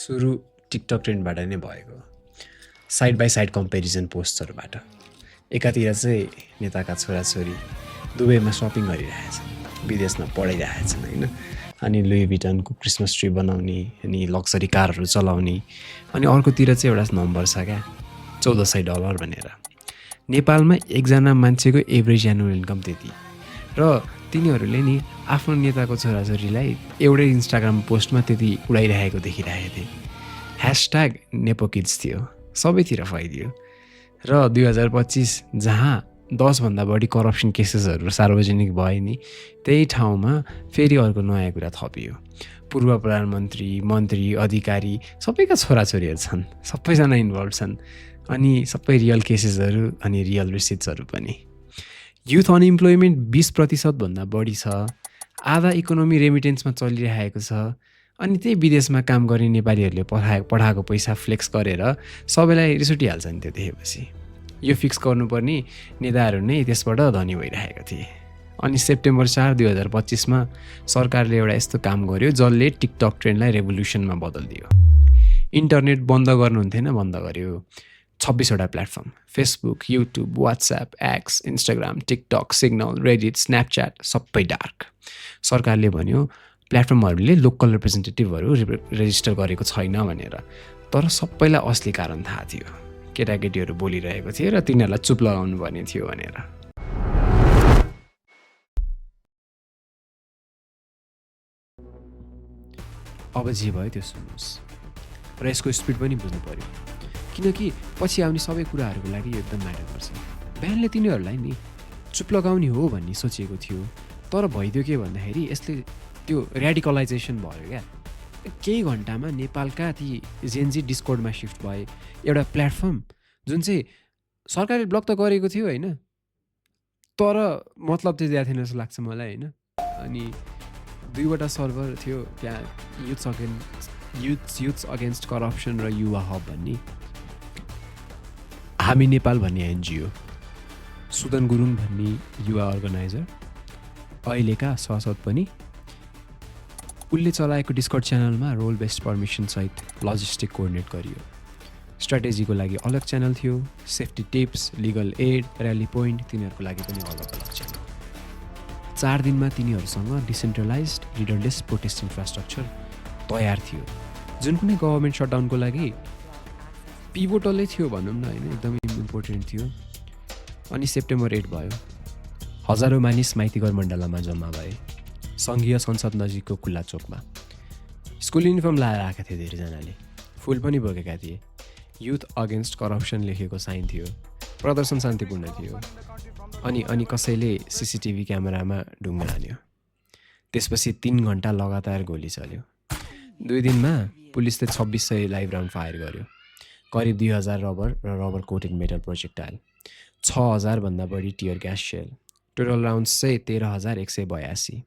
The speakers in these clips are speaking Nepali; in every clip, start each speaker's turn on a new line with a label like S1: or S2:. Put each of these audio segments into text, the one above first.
S1: सुरु टिकटक ट्रेन्डबाट नै भएको। साइड बाई साइड कम्पेरिजन पोस्टहरूबाट। एकातिर चाहिँ नेताका छोराछोरी दुबईमा सपिङ गरिरहेछन्, विदेशमा पढाइरहेछन् होइन, अनि लुई भिटनको क्रिसमस ट्री बनाउने अनि लक्जरी कारहरू चलाउने, अनि अर्कोतिर चाहिँ एउटा नम्बर छ क्या $1400 भनेर। नेपालमा एकजना मान्छेको एभरेज एनुअल इन्कम त्यति, र तिनीहरूले नि आफ्नो नेताको छोराछोरीलाई एउटै इन्स्टाग्राम पोस्टमा त्यति उडाइरहेको देखिरहेको थिएँ। ह्यासट्याग नेपोकिड्स थियो, सबैतिर फैलियो। र 2025 जहाँ 10भन्दा बढी करप्सन केसेसहरू सार्वजनिक भए नि, त्यही ठाउँमा फेरि अर्को नयाँ कुरा थपियो। पूर्व प्रधानमन्त्री, मन्त्री, अधिकारी सबैका छोराछोरीहरू छन्, सबैजना इन्भल्भ छन्, अनि सबै रियल केसेसहरू अनि रियल रिसिट्सहरू पनि। युथ अनइम्प्लोइमेन्ट 20% भन्दा बढी छ, आधा इकोनोमी रेमिटेन्समा चलिरहेको छ, अनि त्यही विदेशमा काम गर्ने नेपालीहरूले पढाएको पैसा फ्लेक्स गरेर सबैलाई रिस उठिहाल्छ नि त्यो देखेपछि। यो फिक्स गर्नुपर्ने नेताहरू नै त्यसबाट धनी भइरहेका थिए। अनि सेप्टेम्बर 4, 2025मा सरकारले एउटा यस्तो काम गर्यो जसले टिकटक ट्रेन्डलाई रेभोल्युसनमा बदलिदियो। इन्टरनेट बन्द गर्नुहुन्थेन, बन्द गर्यो। 26वटा platform, Facebook, YouTube, WhatsApp, X, Instagram, TikTok, Signal, Reddit, Snapchat सबै डार्क। सरकारले भन्यो प्लेटफर्महरूले लोकल रिप्रेजेन्टेटिभहरू रेजिस्टर गरेको छैन भनेर, तर सबैलाई असली कारण थाहा थियो। केटाकेटीहरू बोलिरहेको थिए र तिनीहरूलाई चुप लगाउनु पर्ने थियो भनेर। अब जे भयो त्यो सुन्नुहोस्, र यसको स्पिड पनि बुझ्नु पर्यो, किनकि पछि आउने सबै कुराहरूको लागि यो एकदम म्याटर गर्छ। बिहानले तिनीहरूलाई नि चुप लगाउने हो भन्ने सोचिएको थियो, तर भइदियो के भन्दाखेरि यसले त्यो ऱ्याडिकलाइजेसन भयो क्या। केही घन्टामा नेपालका ती जेनजी डिस्कोर्डमा सिफ्ट भए। एउटा प्लेटफर्म जुन चाहिँ सरकारले ब्लक त गरेको थियो होइन, तर मतलब चाहिँ दिएको थिएन जस्तो लाग्छ मलाई होइन। अनि 2वटा सर्भर थियो त्यहाँ, युथ्स अगेन्स्ट करप्सन र युवा हब भन्ने। हामी नेपाल भन्ने एनजिओ, सुदन गुरुङ भन्ने युवा अर्गनाइजर, अहिलेका सभासद पनि, उसले चलाएको डिस्कर्ड च्यानलमा रोल बेस्ड पर्मिसन सहित लजिस्टिक कोअर्डिनेट गरियो। स्ट्राटेजीको लागि अलग च्यानल थियो, safety tips, legal add, rally point तिनीहरूको लागि पनि अलग अलग च्यानल। 4 दिनमा तिनीहरूसँग डिसेन्ट्रलाइज्ड लिडरलेस प्रोटेस्ट इन्फ्रास्ट्रक्चर तयार थियो, जुन कुनै गभर्मेन्ट सटडाउनको लागि पिभोटलै थियो भनौँ न होइन, एकदमै इम्पोर्टेन्ट थियो। अनि सेप्टेम्बर 8 भयो, हजारौँ मानिस माइतीघर मण्डलामा जम्मा भए, सङ्घीय संसद नजिकको खुल्ला चोकमा। स्कुल युनिफर्म लाएर आएका थिए धेरैजनाले, फुल पनि बोकेका थिए। युथ अगेन्स्ट करप्सन लेखेको साइन थियो। प्रदर्शन शान्तिपूर्ण थियो। अनि कसैले सिसिटिभी क्यामेरामा ढुङ्गा हान्यो। त्यसपछि 3 घन्टा लगातार गोली चल्यो। 2 दिनमा पुलिसले 2600 लाइभ राउन्ड फायर गर्यो। करिब 2000 रबर र रबर कोटेड मेटल प्रोजेक्टाइल, 6000 भन्दा बढी tear gas shell, total rounds चाहिँ 13182।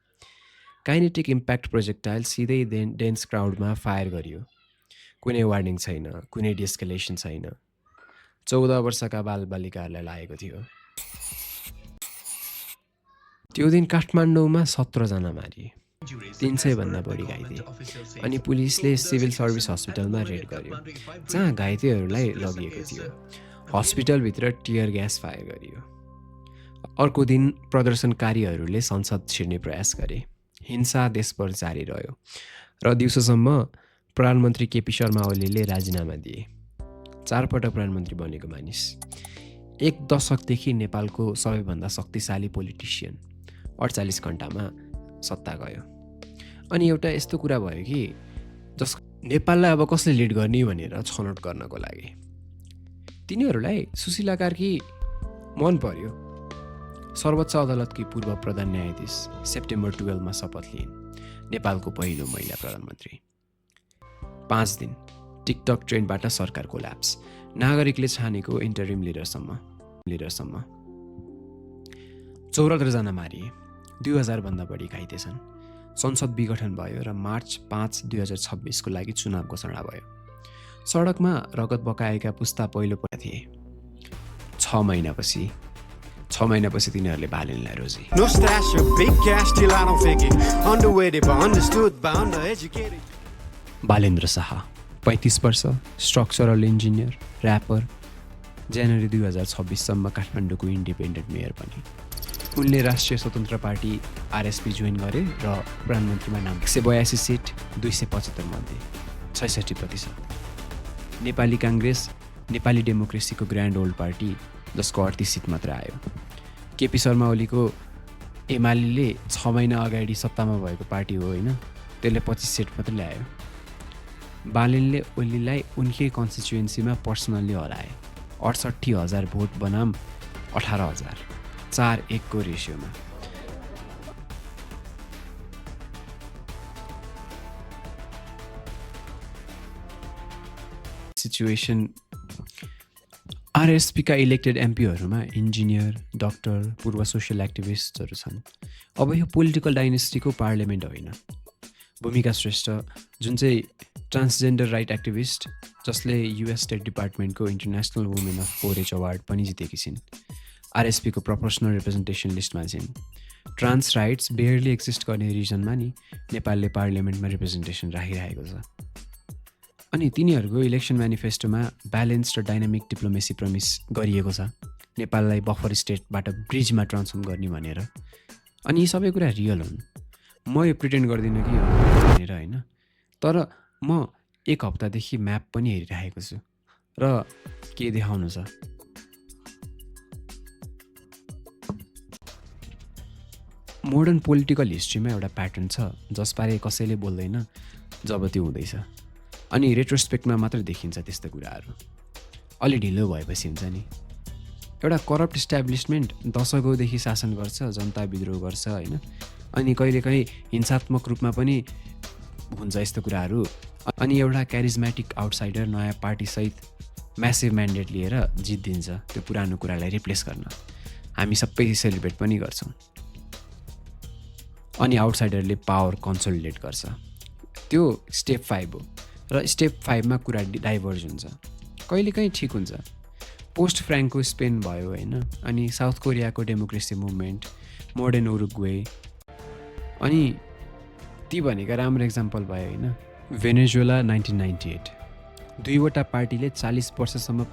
S1: काइनेटिक इम्प्याक्ट प्रोजेक्टाइल सिधै डेन्स क्राउडमा फायर गरियो। कुनै वार्निङ छैन, कुनै डिस्केलेसन छैन। 14 वर्षका बालबालिकाहरूलाई लागेको थियो। त्यो दिन काठमाडौँमा 17 जना मारिए, 300 भन्दा बढी घाइते। अनि पुलिसले सिभिल सर्भिस हस्पिटलमा रेड गर्यो, जहाँ घाइतेहरूलाई लगिएको थियो। हस्पिटलभित्र टियर ग्यास फायर गरियो। अर्को दिन प्रदर्शनकारीहरूले संसद छिर्ने प्रयास गरे। हिंसा देशभर जारी रह्यो र दिउँसोसम्म प्रधानमन्त्री केपी शर्मा ओलीले राजीनामा दिए। 4 पटक प्रधानमन्त्री बनेको मानिस, 1 दशकदेखि नेपालको सबैभन्दा शक्तिशाली पोलिटिसियन 48 घन्टामा सत्ता गयो। अनि एउटा यस्तो कुरा भयो कि नेपाललाई अब कसले लिड गर्ने भनेर छनौट गर्नको लागि तिनीहरूलाई सुशीला कार्की मन पर्यो। सर्वोच्च अदालतकी पूर्व प्रधान न्यायाधीश सेप्टेम्बर 12मा शपथ लिइन्, नेपालको पहिलो महिला प्रधानमन्त्री। 5 दिन टिकटक ट्रेन्डबाट सरकार कोल्याप्स, नागरिकले छानेको इन्टरिम लिडरसम्म 74 जना मारिए, 2000 भन्दा बढी घाइते छन्। संसद विघटन भयो र मार्च 5, 2026 को लागि चुनाव घोषणा भयो। सडकमा रगत बकाएका पुस्ता पहिलो थिए। 6 महिनापछि तिनीहरूले बालेनलाई रोजे। बालेन्द्र शाह
S2: 35 वर्ष, स्ट्रक्चरल इन्जिनियर, ऱ्यापर, जनवरी 2026सम्म काठमाडौँको इन्डिपेन्डेन्ट मेयर बने। उनले राष्ट्रिय स्वतन्त्र पार्टी आरएसपी जोइन गरे र प्रधानमन्त्रीमा नाम 182 सिट 275 मध्ये 66%। नेपाली काङ्ग्रेस नेपाली डेमोक्रेसीको ग्रान्ड ओल्ड पार्टी जसको 38 सिट मात्र आयो। केपी शर्मा ओलीको एमाले 6 महिना अगाडि सत्तामा भएको पार्टी हो होइन, त्यसले 25 सिट मात्र ल्यायो। बालेनले ओलीलाई उनकै कन्स्टिट्युएन्सीमा पर्सनल्ली हराए। 68,000 भोट बनाम 18,000, 4:1 को रेसियोमा। सिचुएसन आरएसपीका इलेक्टेड एमपीहरूमा इन्जिनियर, डक्टर, पूर्व सोसियल एक्टिभिस्टहरू छन्। अब यो पोलिटिकल डाइनेस्टीको पार्लियामेन्ट होइन। भूमिका श्रेष्ठ जुन चाहिँ ट्रान्सजेन्डर राइट एक्टिभिस्ट, जसले युएस स्टेट डिपार्टमेन्टको international women of courage award पनि जितेकी छिन्, आरएसपीको प्रोपोर्सनल रिप्रेजेन्टेसन लिस्टमा छिन्। ट्रान्स राइट्स बेयरली एक्जिस्ट गर्ने रिजनमा नि नेपालले पार्लियामेन्टमा रिप्रेजेन्टेसन राखिरहेको छ। अनि तिनीहरूको इलेक्सन म्यानिफेस्टोमा ब्यालेन्स र डाइनामिक डिप्लोमेसी प्रमिस गरिएको छ, नेपाललाई बफर स्टेटबाट ब्रिजमा ट्रान्सफर्म गर्ने भनेर। अनि यी सबै कुरा रियल हुन्। म यो प्रिटेन्ड गर्दिनँ कि हो भनेर होइन, तर म 1 हप्तादेखि म्याप पनि हेरिरहेको छु र के देखाउनु छ। मोडर्न पोलिटिकल हिस्ट्रीमा एउटा प्याटर्न छ जसबारे कसैले बोल्दैन जब त्यो हुँदैछ, अनि रेट्रोस्पेक्टमा मात्र देखिन्छ त्यस्तो कुराहरू। अलि ढिलो भएपछि हुन्छ नि। एउटा करप्ट इस्ट्याब्लिसमेन्ट दशकौँदेखि शासन गर्छ, जनता विद्रोह गर्छ होइन, अनि कहिलेकाहीँ हिंसात्मक रूपमा पनि हुन्छ यस्तो कुराहरू। अनि एउटा क्यारिजमेटिक आउटसाइडर नयाँ पार्टीसहित म्यासिभ म्यान्डेट लिएर जित्दिन्छ त्यो पुरानो कुरालाई रिप्लेस गर्न। हामी सबै सेलिब्रेट पनि गर्छौँ। अनि आउटसाइडरले पावर कन्सोलिडेट गर्छ। त्यो स्टेप 5 हो र स्टेप 5 मा कुरा डाइभर्ज हुन्छ। कहिलेकाहीँ ठिक हुन्छ। पोस्ट फ्रान्को स्पेन भयो होइन, अनि साउथ कोरियाको डेमोक्रेसी मुभमेन्ट, मोडर्न उरुग्वे, अनि ती भनेका राम्रो एक्जाम्पल भयो होइन। भेनेजुएला 1998, 2वटा पार्टीले 40 वर्षसम्म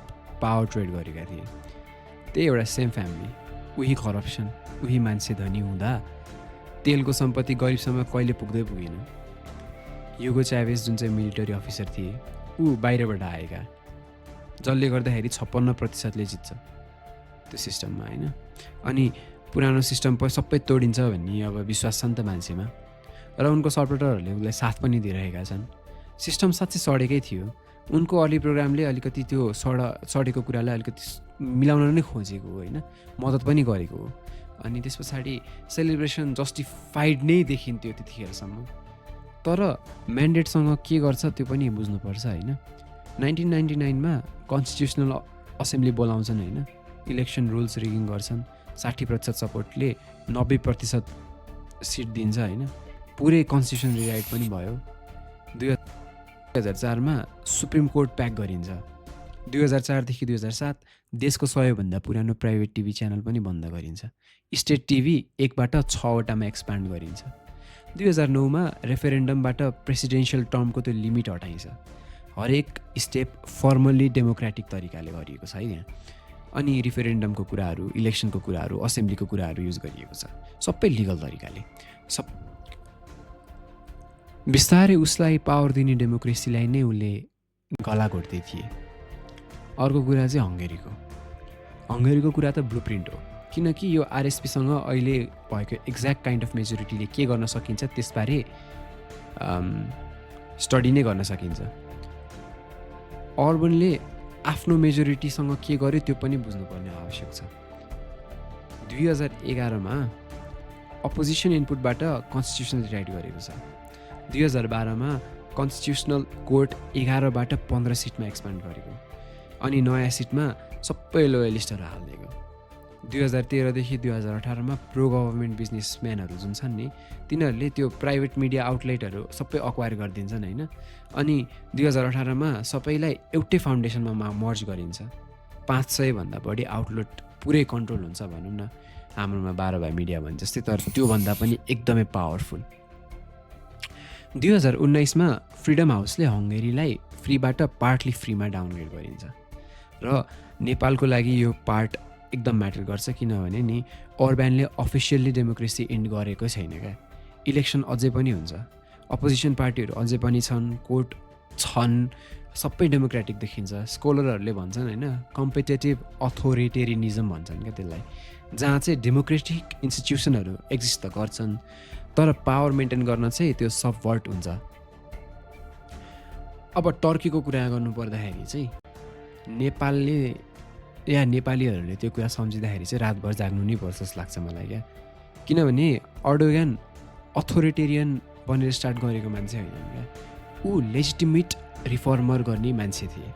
S2: पावर ट्रेड गरेका थिए। त्यही एउटा सेम फ्यामिली, उही करप्सन, उही मान्छे धनी हुँदा तेलको सम्पत्ति गरिबसम्म कहिले पुग्दै पुगेन। युगो च्यावेज जुन चाहिँ मिलिटरी अफिसर थिए, ऊ बाहिरबाट आएका, जसले गर्दाखेरि 56% जित्छ त्यो सिस्टममा होइन। अनि पुरानो सिस्टम सबै तोडिन्छ भन्ने अब विश्वास छ नि त मान्छेमा, र उनको सपोर्टरहरूले उसलाई साथ पनि दिइरहेका छन्। सिस्टम साँच्चै सडेकै थियो। उनको अर्ली प्रोग्रामले अलिकति त्यो सडेको कुरालाई अलिकति मिलाउन नै खोजेको हो होइन, मद्दत पनि गरेको हो। अनि त्यस पछाडि सेलिब्रेसन जस्टिफाइड नै देखिन्थ्यो त्यतिखेरसम्म। तर म्यान्डेटसँग के गर्छ त्यो पनि बुझ्नुपर्छ होइन। 1999 कन्स्टिट्युसनल असेम्ब्ली बोलाउँछन् होइन, इलेक्सन रुल्स रिगिङ गर्छन्, 60% सपोर्टले 90% सिट दिन्छ होइन, पुरै कन्स्टिट्युसन रिराइट पनि भयो। 2004 सुप्रिम कोर्ट प्याक गरिन्छ। 2004 देखि 2007 देशको 100 पुरानो प्राइभेट टिभी च्यानल पनि बन्द गरिन्छ। स्टेट टिभी 1बाट 6वटामा एक्सपान्ड गरिन्छ। 2009 रेफरेन्डमबाट प्रेसिडेन्सियल टर्मको त्यो लिमिट हटाइन्छ। हरेक स्टेप फर्मल्ली डेमोक्रेटिक तरिकाले गरिएको छ है यहाँ। अनि रेफरेन्डमको कुराहरू, इलेक्सनको कुराहरू, असेम्ब्लीको कुराहरू युज गरिएको छ, सबै लिगल तरिकाले। बिस्तारै उसलाई पावर दिने डेमोक्रेसीलाई नै उसले गला घोट्दै थिए। अर्को कुरा चाहिँ हङ्गेरीको कुरा त ब्लुप्रिन्ट हो, किनकि यो आरएसपीसँग अहिले भएको एक्ज्याक्ट काइन्ड अफ मेजोरिटीले के गर्न सकिन्छ त्यसबारे स्टडी नै गर्न सकिन्छ। अर्बनले आफ्नो मेजोरिटीसँग के गर्यो त्यो पनि बुझ्नुपर्ने आवश्यक छ। 2011 अपोजिसन इनपुटबाट कन्स्टिट्युसन रिराइट गरेको छ। 2012 कन्स्टिट्युसनल कोर्ट 11बाट 15 सिटमा एक्सपान्ड गरेको, अनि नयाँ सिटमा सबै लोयलिस्टहरू हालिदिएको। 2013 देखि 2018 प्रो गभर्मेन्ट बिजनेसम्यानहरू जुन छन् नि, तिनीहरूले त्यो प्राइभेट मिडिया आउटलेटहरू सबै अक्वायर गरिदिन्छन् होइन। अनि 2018 सबैलाई एउटै फाउन्डेसनमा मर्ज गरिन्छ। 500 भन्दा बढी आउटलेट पुरै कन्ट्रोल हुन्छ भनौँ न, हाम्रोमा 12 भाइ मिडिया भन्छ जस्तै, तर त्योभन्दा पनि एकदमै पावरफुल। 2019मा फ्रिडम हाउसले हङ्गेरीलाई फ्रीबाट पार्टली फ्रीमा डाउनग्रेड गरिन्छ र नेपालको लागि यो पार्ट एकदम म्याटर गर्छ किनभने नि अर्ब्यानले अफिसियल्ली डेमोक्रेसी इन्ड गरेको छैन क्या। इलेक्सन अझै पनि हुन्छ, अपोजिसन पार्टीहरू अझै पनि छन्, कोर्ट छन्, सबै डेमोक्रेटिक देखिन्छ। स्कोलरहरूले भन्छन् होइन कम्पिटेटिभ अथोरिटेरियनिजम भन्छन् क्या त्यसलाई, जहाँ चाहिँ डेमोक्रेटिक इन्स्टिट्युसनहरू एक्जिस्ट त गर्छन् तर पावर मेन्टेन गर्न चाहिँ त्यो सबभर्ट हुन्छ। अब टर्कीको कुरा गर्नु पर्दाखेरि चाहिँ नेपालले या नेपालीहरूले त्यो कुरा सम्झिँदाखेरि चाहिँ रातभर जाग्नु नै पर्छ जस्तो लाग्छ मलाई क्या। किनभने अर्डोगान अथोरिटेरियन बनेर स्टार्ट गरेको मान्छे होइन क्या, ऊ लेजिटिमेट रिफर्मर गर्ने मान्छे थिए।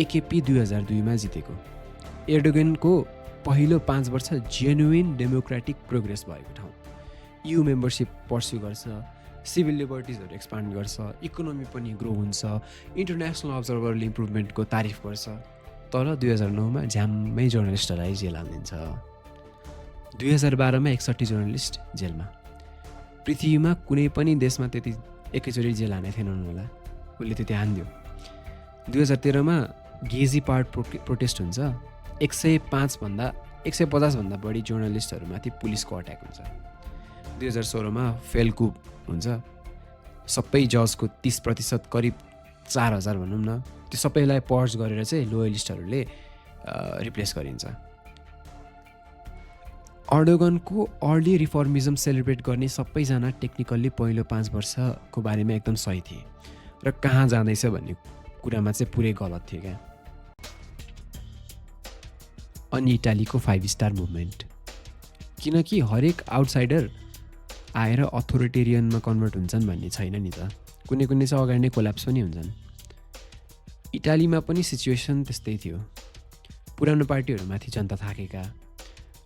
S2: एकेपी 2002मा जितेको। एर्डोगनको पहिलो 5 वर्ष जेन्युइन डेमोक्रेटिक प्रोग्रेस भएको ठाउँ। EU मेम्बरसिप पर्स्यु गर्छ, सिभिल लिबर्टिजहरू एक्सपान्ड गर्छ, इकोनोमी पनि ग्रो हुन्छ, इन्टरनेसनल अब्जर्भरले इम्प्रुभमेन्टको तारिफ गर्छ। तर 2009मा झ्याम्मै जर्नलिस्टहरूलाई जेल हालिदिन्छ। 2012मा 61 जर्नलिस्ट जेलमा। पृथ्वीमा कुनै पनि देशमा त्यति एकैचोटि जेल हाने थिएनन् होला, उसले त्यति हान्दियो। 2013मा गेजी पार्क प्रोटेस्ट हुन्छ, 150 भन्दा बढी जर्नलिस्टहरूमाथि पुलिसको अट्याक हुन्छ। 2016मा फेलकुप हुन्छ, सबै जजको 30% करिब 4000 भनौँ न, त्यो सबैलाई पर्ज गरेर चाहिँ लोयलिस्टहरूले रिप्लेस गरिन्छ। अर्डोगनको अर्ली रिफर्मिजम सेलिब्रेट गर्ने सबैजना टेक्निकल्ली पहिलो 5 वर्षको बारेमा एकदम सही थिए र कहाँ जाँदैछ भन्ने कुरामा चाहिँ पुरै गलत थियो क्या। अनि इटालीको 5 स्टार मुभमेन्ट, किनकि हरेक आउटसाइडर आएर अथोरिटेरियनमा कन्भर्ट हुन्छन् भन्ने छैन नि त, कुनै कुनै चाहिँ अगाडि नै कोल्याप्स पनि हुन्छन्। इटालीमा पनि सिचुएसन त्यस्तै थियो, पुरानो पार्टीहरूमाथि जनता थाकेका।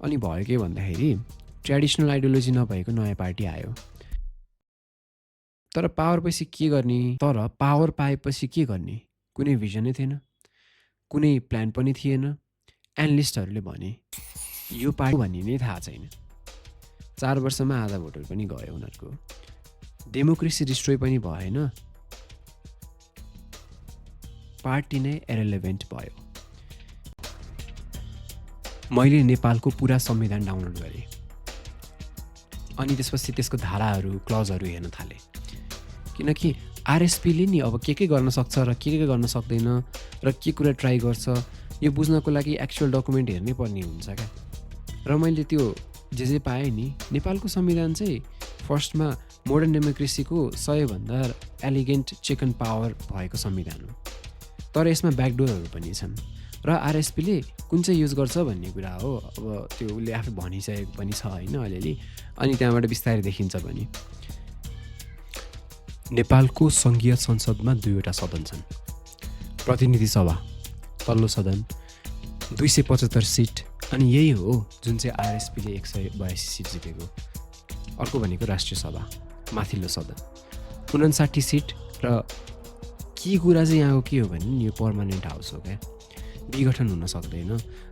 S2: अनि भयो के भन्दाखेरि ट्रेडिसनल आइडियोलोजी नभएको नयाँ पार्टी आयो, तर पावर पाएपछि के गर्ने कुनै भिजनै थिएन, कुनै प्लान पनि थिएन। एनालिस्टहरूले भने यो पार्टी भन्ने नै थाहा छैन। 4 वर्षमा आधा भोटर पनि गयो उनीहरूको, डेमोक्रेसी डिस्ट्रोय पनि भएन, पार्टी नै इरेलेभेन्ट भयो। मैले नेपालको पुरा संविधान डाउनलोड गरेँ अनि त्यसपछि त्यसको धाराहरू क्लजहरू हेर्न थालेँ, किनकि आरएसपीले नि अब के गर्न सक्छ र के गर्न सक्दैन र के कुरा ट्राई गर्छ यो बुझ्नको लागि एक्चुअल डकुमेन्ट हेर्नै पर्ने हुन्छ क्या। र मैले त्यो जे पाएँ नि, नेपालको संविधान चाहिँ फर्स्टमा मोडर्न डेमोक्रेसीको 100भन्दा एलिगेन्ट चेक एन्ड पावर भएको संविधान हो, तर यसमा ब्याकडोरहरू पनि छन् र आरएसपीले कुन चाहिँ युज गर्छ भन्ने कुरा हो। अब त्यो उसले आफै भनिसकेको पनि छ होइन अलिअलि, अनि त्यहाँबाट बिस्तारै देखिन्छ पनि। नेपालको सङ्घीय संसदमा 2वटा सदन छन्, प्रतिनिधि सभा तल्लो सदन 275 सिट, अनि यही हो जुन चाहिँ आरएसपीले 182 सिट जितेको। अर्को भनेको राष्ट्रिय सभा माथिल्लो सदन 59 सिट, र के कुरा चाहिँ यहाँको के हो भने यो पर्मानेन्ट हाउस हो क्या, विघटन हुन सक्दैन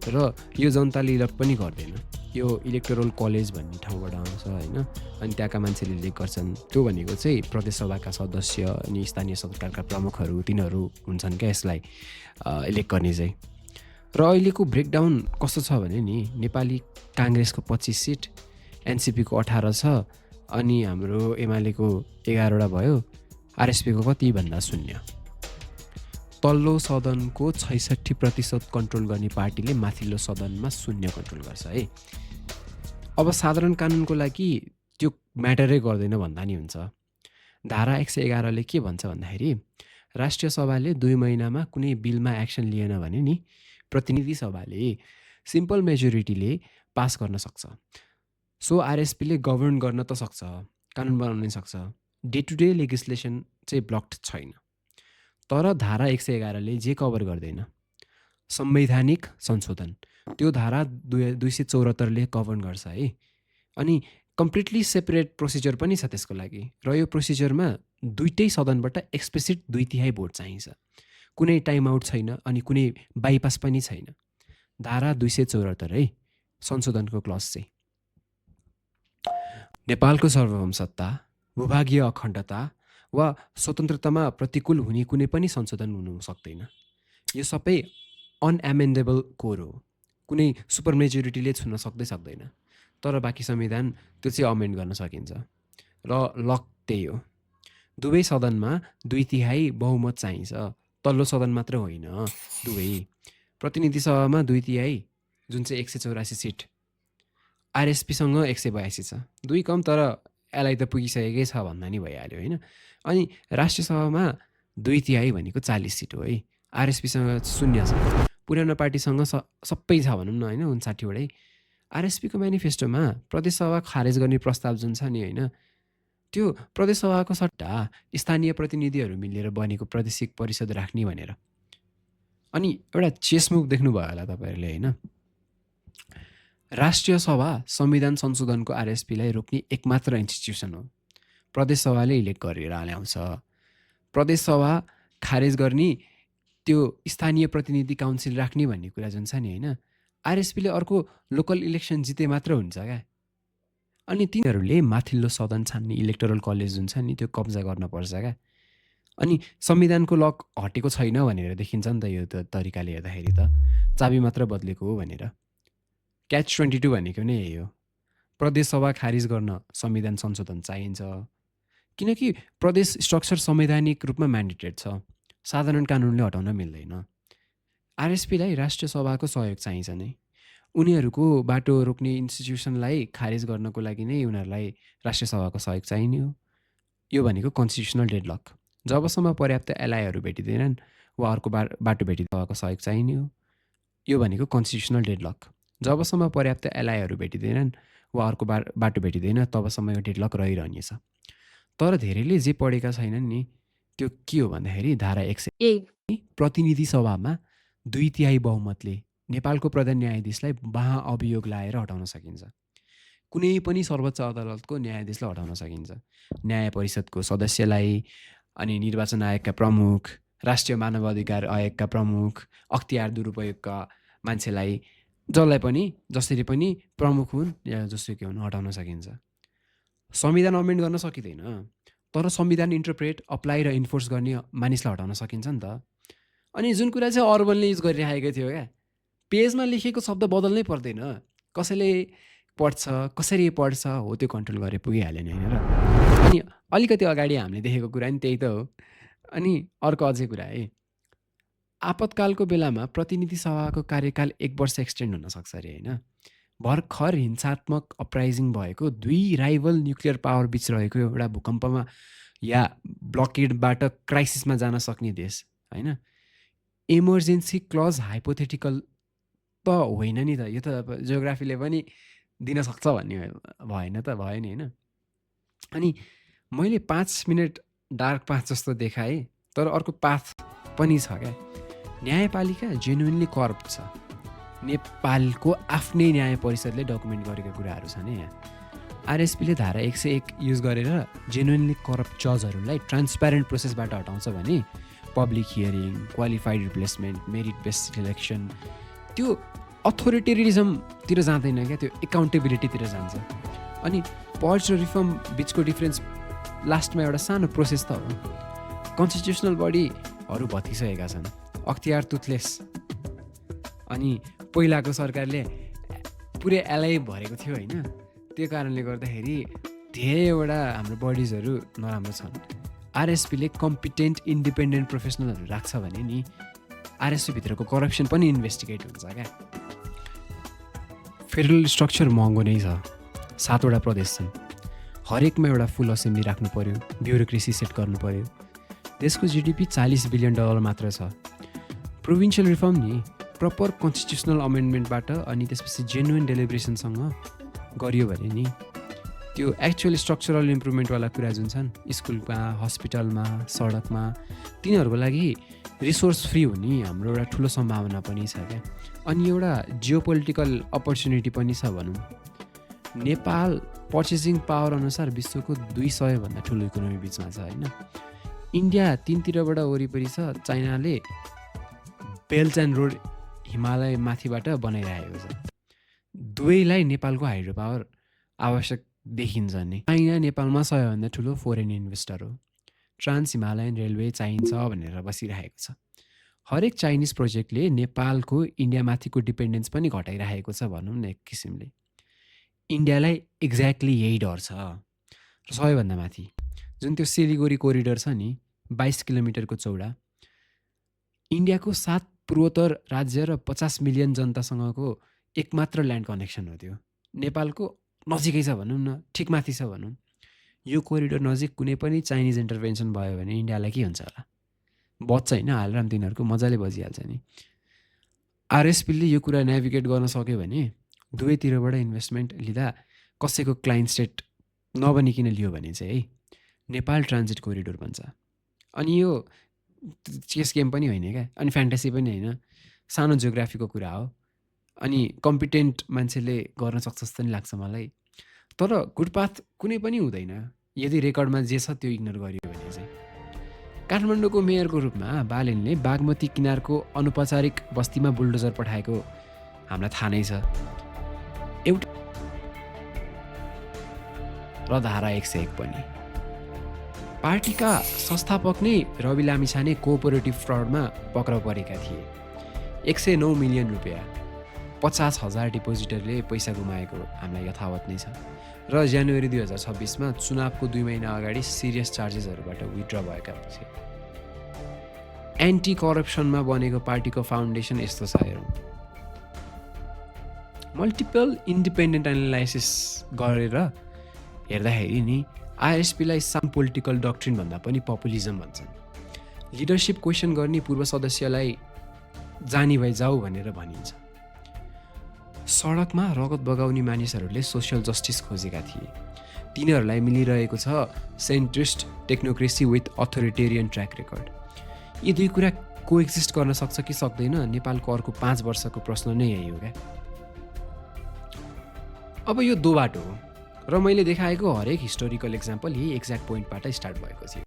S2: र यो जनताले इलेक्ट पनि गर्दैन। यो इलेक्टोरल कलेज भन्ने ठाउँबाट आउँछ होइन, अनि त्यहाँका मान्छेले इलेक्ट गर्छन्। त्यो भनेको चाहिँ प्रदेशसभाका सदस्य अनि स्थानीय सरकारका प्रमुखहरू तिनीहरू हुन्छन् क्या यसलाई इलेक्ट गर्ने चाहिँ। र अहिलेको ब्रेकडाउन कस्तो छ भने नि, नेपाली काङ्ग्रेसको 25 सिट, एनसिपीको 18 छ, अनि हाम्रो एमालेको 11वटा भयो, आरएसपीको कति भन्दा 0। तल्लो सदनको 66% कन्ट्रोल गर्ने पार्टीले माथिल्लो सदनमा 0 कन्ट्रोल गर्छ है। अब साधारण कानुनको लागि त्यो म्याटरै गर्दैन भन्दा नि हुन्छ। धारा 111ले के भन्छ भन्दाखेरि राष्ट्रिय सभाले 2 महिनामा कुनै बिलमा एक्सन लिएन भने नि प्रतिनिधि सभाले सिम्पल मेजोरिटीले पास गर्न सक्छ। सो आरएसपीले गभर्न गर्न त सक्छ, कानुन बनाउन सक्छ, डे टु डे लेजिस्लेसन चाहिँ ब्लक्ड छैन। तर धारा 111ले जे कभर गर्दैन, संवैधानिक संशोधन, त्यो धारा 274ले गभर्न गर्छ है। अनि कम्प्लिटली सेपरेट प्रोसिजर पनि छ त्यसको लागि, र यो प्रोसिजरमा दुईटै सदनबाट एक्सप्लिसिट 2/3 भोट चाहिन्छ, कुनै टाइम आउट छैन अनि कुनै बाइपास पनि छैन। धारा 274 है संशोधनको क्लज चाहिँ। नेपालको सार्वभौम सत्ता भूभागीय अखण्डता वा स्वतन्त्रतामा प्रतिकूल हुने कुनै पनि संशोधन हुनु सक्दैन। यो सबै अनएमेन्डेबल कोर हो, कुनै सुपर मेजोरिटीले छुन सक्दैन। तर बाँकी संविधान त्यो चाहिँ अमेन्ड गर्न सकिन्छ र लक त्यही हो। दुवै सदनमा 2/3 बहुमत चाहिन्छ, तल्लो सदन मात्र होइन, दुवै। प्रतिनिधि सभामा 2/3 जुन चाहिँ 184 सिट, आरएसपीसँग 182 छ, दुई कम, तर यसलाई त पुगिसकेकै छ भन्दा नि भइहाल्यो होइन। अनि राष्ट्रिय सभामा 2/3 भनेको 40 सिट हो है, आरएसपीसँग 0 छ, पुरानो पार्टीसँग सबै छ भनौँ न होइन, 59वटै। आरएसपीको म्यानिफेस्टोमा प्रदेश सभा खारेज गर्ने प्रस्ताव जुन छ नि होइन, त्यो प्रदेश सभाको सट्टा स्थानीय प्रतिनिधिहरू मिलेर बनेको प्रादेशिक परिषद राख्ने भनेर। अनि एउटा चेस मुभ देख्नुभयो होला तपाईँहरूले होइन। राष्ट्रिय सभा संविधान संशोधनको आरएसपीलाई रोक्ने एकमात्र इन्स्टिट्युसन हो, प्रदेश सभाले इलेक्ट गरेर ल्याउँछ। प्रदेश सभा खारेज गर्ने त्यो स्थानीय प्रतिनिधि काउन्सिल राख्ने भन्ने कुरा जुन छ नि होइन, आरएसपीले अर्को लोकल इलेक्सन जिते मात्र हुन्छ क्या। अनि तिनीहरूले माथिल्लो सदन छान्ने इलेक्टोरल कलेज जुन छ नि त्यो कब्जा गर्न पर्छ क्या। अनि संविधानको लक हटेको छैन भनेर देखिन्छ नि त यो तरिकाले हेर्दाखेरि, त चाबी मात्र बदलेको हो भनेर। क्याच 22 भनेको नै यही हो, प्रदेश सभा खारिज गर्न संविधान संशोधन चाहिन्छ, किनकि प्रदेश स्ट्रक्चर संवैधानिक रूपमा म्यान्डेटेड छ, साधारण कानुनले हटाउन मिल्दैन। आरएसपीलाई राष्ट्रिय सभाको सहयोग चाहिन्छ नै, उनीहरूको बाटो रोक्ने इन्स्टिट्युसनलाई खारेज गर्नको लागि नै उनीहरूलाई राष्ट्रिय सभाको सहयोग चाहिने हो। यो भनेको कन्स्टिट्युसनल डेडलक, जबसम्म पर्याप्त एलाइहरू भेटिँदैनन् वा अर्को बाटो भेटिँदाको सहयोग चाहिने हो। यो भनेको कन्स्टिट्युसनल डेडलक, जबसम्म पर्याप्त एलाइहरू भेटिँदैनन् वा अर्को बाटो भेटिँदैन तबसम्म यो डेडलक रहिरहनेछ। तर धेरैले जे पढेका छैनन् नि त्यो के हो भन्दाखेरि धारा 100 प्रतिनिधि सभामा 2/3 बहुमतले नेपालको प्रधान न्यायाधीशलाई महाअभियोग लाएर हटाउन सकिन्छ। कुनै पनि सर्वोच्च अदालतको न्यायाधीशलाई हटाउन सकिन्छ, न्याय परिषदको सदस्यलाई, अनि निर्वाचन आयोगका प्रमुख, राष्ट्रिय मानव अधिकार आयोगका प्रमुख, अख्तियार दुरुपयोगका मान्छेलाई, जसलाई पनि जसरी पनि प्रमुख हुन् या जसुकै हुन् हटाउन सकिन्छ। संविधान अमेन्ड गर्न सकिँदैन, तर संविधान इन्टरप्रेट, अप्लाई र इन्फोर्स गर्ने मानिसलाई हटाउन सकिन्छ नि त। अनि जुन कुरा चाहिँ अर्बनले युज गरिरहेको थियो क्या, पेजमा लेखेको शब्द बदल्नै पर्दैन, कसैले पढ्छ कसरी पढ्छ हो त्यो कन्ट्रोल गरे पुगिहाल्यो नि होइन र। अनि अलिकति अगाडि हामीले देखेको कुरा नि त्यही त हो। अनि अर्को अझै कुरा है, आपतकालको बेलामा प्रतिनिधि सभाको कार्यकाल 1 वर्ष एक्सटेन्ड हुनसक्छ अरे होइन। भर्खर हिंसात्मक अपराइजिङ भएको 2 राइभल न्युक्लियर पावर बिच रहेको एउटा भूकम्पमा या ब्लकेडबाट क्राइसिसमा जान सक्ने देश होइन, इमर्जेन्सी क्लज हाइपोथेटिकल त होइन नि त, यो त जियोग्राफीले पनि दिन सक्छ भन्ने भएन त, भयो नि होइन। अनि मैले 5 मिनट डार्क पाथ जस्तो देखाएँ, तर अर्को पाथ पनि छ क्या। न्यायपालिका जेन्युनली करप्ट छ, नेपालको आफ्नै न्याय परिषदले डकुमेन्ट गरेको कुराहरू छन् यहाँ। आरएसपीले धारा 101 युज गरेर जेन्युनली करप्ट जजहरूलाई ट्रान्सप्यारेन्ट प्रोसेसबाट हटाउँछ भने public hearing, qualified replacement, merit based selection, त्यो अथोरिटेरिजमतिर जाँदैन क्या, त्यो एकाउन्टेबिलिटीतिर जान्छ। अनि पर्च र रिफर्म बिचको डिफ्रेन्स लास्टमा एउटा सानो प्रोसेस त हो। कन्स्टिट्युसनल बडीहरू भत्किसकेका छन्, अख्तियार तुथलेस, अनि पहिलाको सरकारले पुरै एलाइ भरेको थियो होइन, त्यो कारणले गर्दाखेरि धेरैवटा हाम्रो बडिजहरू नराम्रो छन्। आरएसपीले कम्पिटेन्ट इन्डिपेन्डेन्ट प्रोफेसनलहरू राख्छ भने नि आरएसपीभित्रको करप्सन पनि इन्भेस्टिगेट हुन्छ क्या। फेडरल स्ट्रक्चर महँगो नै छ, 7वटा प्रदेश छन्, हरेकमा एउटा फुल असेम्ब्ली राख्नु पऱ्यो, ब्युरोक्रेसी सेट गर्नु पऱ्यो, देशको जिडिपी $40 बिलियन मात्र छ। प्रोभिन्सियल रिफर्म नि प्रपर कन्स्टिट्युसनल अमेन्डमेन्टबाट अनि त्यसपछि जेन्युन डेलिब्रेसनसँग गरियो भने नि त्यो एक्चुअल स्ट्रक्चरल इम्प्रुभमेन्टवाला कुरा जुन छन् स्कुलमा, हस्पिटलमा, सडकमा, तिनीहरूको लागि रिसोर्स फ्री हुने हाम्रो एउटा ठुलो सम्भावना पनि छ क्या। अनि एउटा जियोपोलिटिकल अपर्च्युनिटी पनि छ भनौँ। नेपाल पर्चेसिङ पावर अनुसार विश्वको 200 भन्दा ठुलो इकोनोमी बिचमा छ होइन। इन्डिया 3तिरबाट वरिपरि छ, चाइनाले बेल्ट एन्ड रोड हिमालय माथिबाट बनाइरहेको छ। दुवैलाई नेपालको हाइड्रो पावर आवश्यक देखिन्छ नि। चाइना नेपालमा सबैभन्दा ठुलो फोरेन इन्भेस्टर हो। ट्रान्स हिमालयन रेलवे चाहिन्छ भनेर बसिरहेको छ। हरेक चाइनिज प्रोजेक्टले नेपालको इन्डियामाथिको डिपेन्डेन्स पनि घटाइरहेको छ भनौँ न एक किसिमले। इन्डियालाई एक्ज्याक्टली यही डर छ। र सबैभन्दा माथि जुन त्यो सिलिगुडी कोरिडोर छ नि 22 किलोमिटरको चौडा, इन्डियाको 7 पूर्वोत्तर राज्य र 50 मिलियन जनतासँगको एकमात्र ल्यान्ड कनेक्सन हो त्यो। नेपालको नजिकै छ भनौँ न, ठिक माथि छ भनौँ। यो कोरिडोर नजिक कुनै पनि चाइनिज इन्टरभेन्सन भयो भने इन्डियालाई के हुन्छ होला? बच्छ होइन, हालराम तिनीहरूको मजाले बजिहाल्छ नि। आरएसपीले यो कुरा नेभिगेट गर्न सक्यो भने दुवैतिरबाट इन्भेस्टमेन्ट लिँदा कसैको क्लाइन्ट स्टेट नबनिकन लियो भने चाहिँ है नेपाल ट्रान्जिट कोरिडोर बन्छ। अनि यो चेस गेम पनि होइन क्या, अनि फ्यान्टेसी पनि होइन, सानो जियोग्राफीको कुरा हो। अनि कम्पिटेन्ट मान्छेले गर्न सक्छ जस्तो नि लाग्छ मलाई। तर गुडपाथ कुनै पनि हुँदैन यदि रेकर्डमा जे छ त्यो इग्नोर गरियो भने चाहिँ। काठमाडौँको मेयरको रूपमा बालेनले बागमती किनारको अनौपचारिक बस्तीमा बुलडोजर पठाएको हामीलाई थाहा नै छ। एउटा र धारा 101 पनि। पार्टीका संस्थापक नै रवि लामिछाने कोअपरेटिभ फ्रडमा पक्राउ परेका थिए। 109 मिलियन रुपियाँ 50,000 डिपोजिटरले पैसा गुमाएको हामीलाई यथावत नै छ। र जनवरी 2026मा चुनावको 2 महिना अगाडि सिरियस चार्जेसहरूबाट विथड्र भएका थिए। एन्टी करप्सनमा बनेको पार्टीको फाउन्डेसन यस्तो छ हेरौँ। मल्टिपल इन्डिपेन्डेन्ट एनालाइसिस गरेर हेर्दाखेरि नि आरएसपीलाई साम पोलिटिकल डक्ट्रिन भन्दा पनि पपुलिजम भन्छन्। लिडरसिप क्वेसन गर्ने पूर्व सदस्यलाई जानी भए जाऊ भनेर भनिन्छ। सडकमा रगत बगाउने मानिसहरूले सोसियल जस्टिस खोजेका थिए। तिनीहरूलाई मिलिरहेको छ centrist technocracy with authoritarian track record. यी दुई कुरा कोएक्जिस्ट गर्न सक्छ कि सक्दैन, नेपालको अर्को 5 वर्षको प्रश्न नै यही हो क्या। अब यो दो बाटो हो र मैले देखाएको हरेक हिस्टोरिकल एक्जाम्पल यही एक्ज्याक्ट पोइन्टबाट स्टार्ट भएको थियो।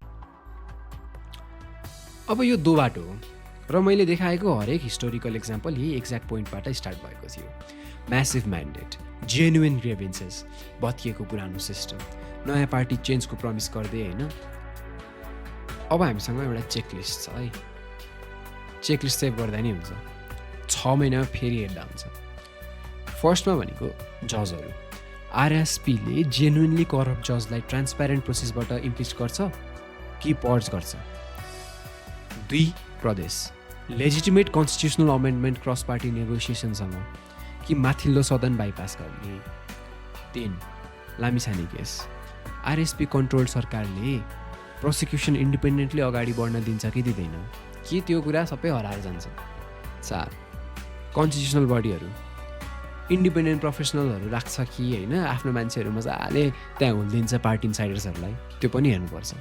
S2: अब यो दो बाटो हो र मैले देखाएको हरेक हिस्टोरिकल एक्जाम्पल यही एक्ज्याक्ट पोइन्टबाट स्टार्ट भएको थियो। म्यासिभ म्यान्डेट, जेन्युइन ग्रेभेन्सेस, भत्किएको पुरानो सिस्टम, नयाँ पार्टी चेन्जको प्रमिस गर्दै होइन। अब हामीसँग एउटा चेकलिस्ट छ है। चेकलिस्ट सेभ गर्दा नि हुन्छ, 6 महिनामा फेरि हेर्दा हुन्छ। फर्स्टमा भनेको जजहरू। आरएसपीले जेन्युनली करप्ट जजलाई ट्रान्सप्यारेन्ट प्रोसेसबाट इम्पिच गर्छ कि पर्ज गर्छ। 2 प्रदेश, legitimate constitutional amendment cross party नेगोसिएसनसँग कि माथिल्लो सदन बाइपास गर्ने। 3 लामिछाने केस, आरएसपी कन्ट्रोल सरकारले प्रोसिक्युसन इन्डिपेन्डेन्टली अगाडि बढ्न दिन्छ कि दिँदैन, कि त्यो कुरा सबै हराएर जान्छ। 4 कन्स्टिट्युसनल बडीहरू, इन्डिपेन्डेन्ट प्रोफेसनलहरू राख्छ कि होइन, आफ्नो मान्छेहरू मजाले त्यहाँ हुल्दिन्छ पार्टी इन्साइडर्सहरूलाई, त्यो पनि हेर्नुपर्छ।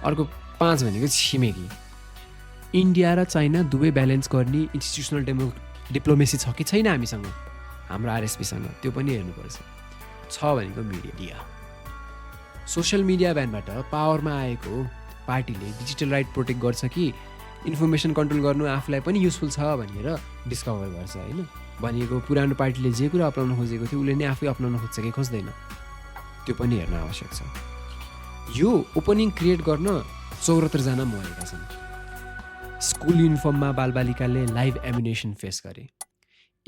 S2: अर्को 5 भनेको छिमेकी। इन्डिया र चाइना दुवै ब्यालेन्स गर्ने इन्स्टिट्युसनल डिप्लोमेसी छ कि छैन हामीसँग, हाम्रो आरएसपीसँग, त्यो पनि हेर्नुपर्छ। 6 भनेको मिडिया। सोसियल मिडिया ब्यानबाट पावरमा आएको पार्टीले डिजिटल राइट प्रोटेक्ट गर्छ कि इन्फर्मेसन कन्ट्रोल गर्नु आफूलाई पनि युजफुल छ भनेर डिस्कभर गर्छ होइन। भनेको पुरानो पार्टीले जे कुरा अपनाउन खोजेको थियो उसले नै आफै अपनाउन खोज्छ कि खोज्दैन, त्यो पनि हेर्न आवश्यक छ। यो ओपनिङ क्रिएट गर्न 74 जना मरेका छन्। स्कुल युनिफर्ममा बालबालिकाले लाइभ एमिनेसन फेस गरे।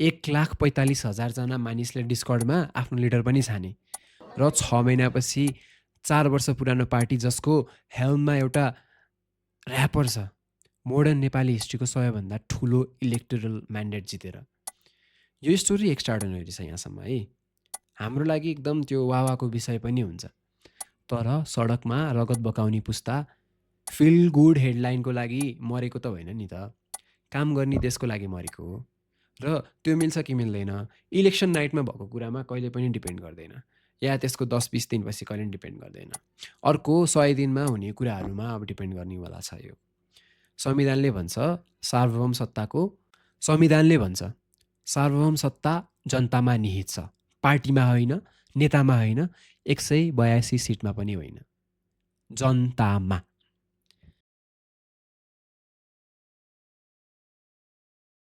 S2: 1,45,000 जना मानिसले डिस्कर्डमा आफ्नो लिडर पनि छाने। र 6 महिनापछि 4 वर्ष पुरानो पार्टी जसको हेल्ममा एउटा ऱ्यापर छ, मोडर्न नेपाली हिस्ट्रीको सबैभन्दा ठुलो इलेक्टोरल म्यान्डेट जितेर। यो स्टोरी एक्स्ट्राअर्डिनरी छ यहाँसम्म है। हाम्रो लागि एकदम त्यो वावाको विषय पनि हुन्छ। तर सडकमा रगत बगाउने पुस्ता फिल गुड हेडलाइनको लागि मरेको त होइन नि त, काम गर्ने देशको लागि मरेको हो। र त्यो मिल्छ कि मिल्दैन इलेक्सन नाइटमा भएको कुरामा कहिले पनि डिपेन्ड गर्दैन, या त्यसको 10-20 दिनपछि कहिले पनि डिपेन्ड गर्दैन। अर्को 100 दिनमा हुने कुराहरूमा अब डिपेन्ड गर्नेवाला छ यो। संविधानले भन्छ सार्वभौम सत्ता जनतामा निहित छ, पार्टीमा होइन, नेतामा होइन, 182 सिटमा पनि होइन, जनतामा।